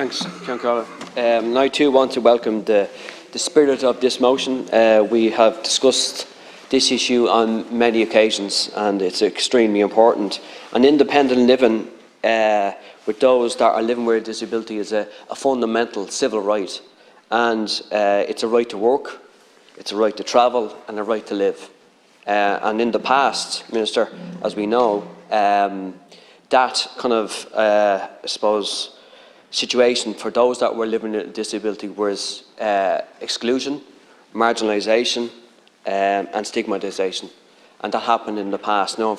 Thanks, Councillor. I too want to welcome the spirit of this motion. We have discussed this issue on many occasions, and it's extremely important. And independent living with those that are living with a disability is a fundamental civil right, and it's a right to work, it's a right to travel, and a right to live. And in the past, Minister, as we know, that kind of, I suppose, situation for those that were living with a disability was exclusion, marginalisation, and stigmatisation, and that happened in the past. Now,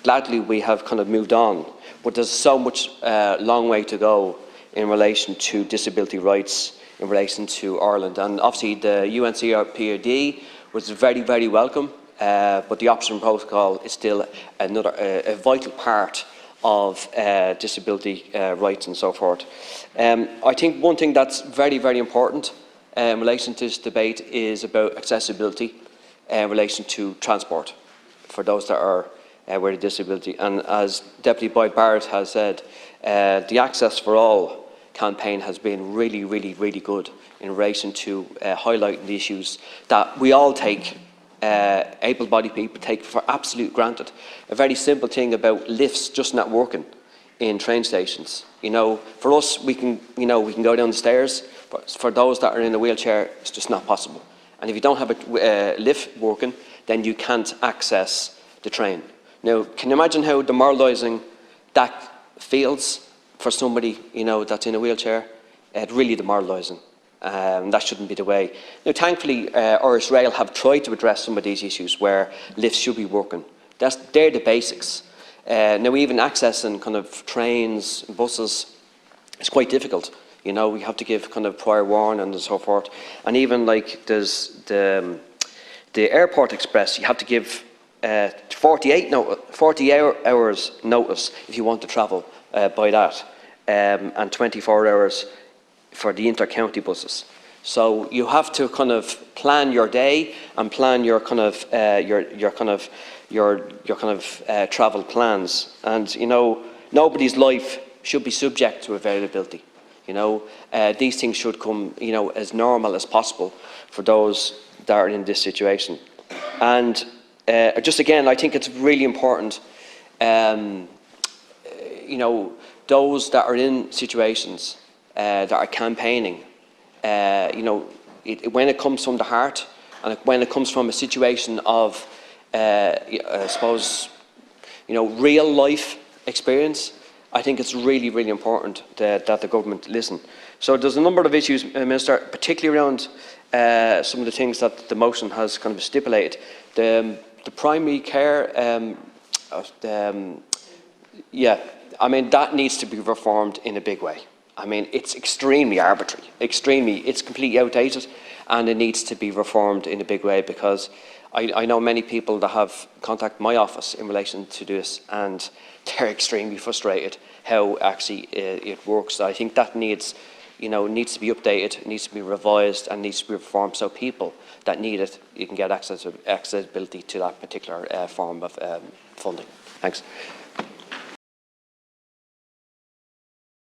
gladly we have kind of moved on, but there's so much long way to go in relation to disability rights in relation to Ireland. And obviously the UNCRPD was very, very welcome, but the option protocol is still another a vital part of disability rights and so forth. I think one thing that's very, very important in relation to this debate is about accessibility in relation to transport for those that are with a disability. And as Deputy Boyd Barrett has said, the Access for All campaign has been really, really, really good in relation to highlighting the issues that we all take, able-bodied people take for absolute granted. A very simple thing about lifts just not working in train stations. For us, we can go down the stairs, but for those that are in a wheelchair, it's just not possible. And if you don't have a lift working, then you can't access the train. Now, can you imagine how demoralising that feels for somebody, that's in a wheelchair? It's really demoralising. That shouldn't be the way. Now, thankfully, Irish Rail have tried to address some of these issues where lifts should be working. They're the basics. Now, even accessing kind of trains, buses, is quite difficult. We have to give kind of prior warning and so forth. And even like there's the Airport Express, you have to give 40 hours notice if you want to travel by that, and 24 hours for the inter-county buses. So you have to kind of plan your day and plan your kind of travel plans. And nobody's life should be subject to availability. These things should come as normal as possible for those that are in this situation. And just again, I think it's really important. Those that are in situations that are campaigning, when it comes from the heart and when it comes from a situation of, I suppose, real life experience, I think it's really, really important that the government listen. So there's a number of issues, Minister, particularly around some of the things that the motion has kind of stipulated. The primary care, that needs to be reformed in a big way. It's extremely arbitrary, it's completely outdated, and it needs to be reformed in a big way, because I know many people that have contacted my office in relation to this, and they're extremely frustrated how actually it works. I think that needs to be updated, needs to be revised, and needs to be reformed, so people that need it, you can get accessibility to that particular form of funding. Thanks.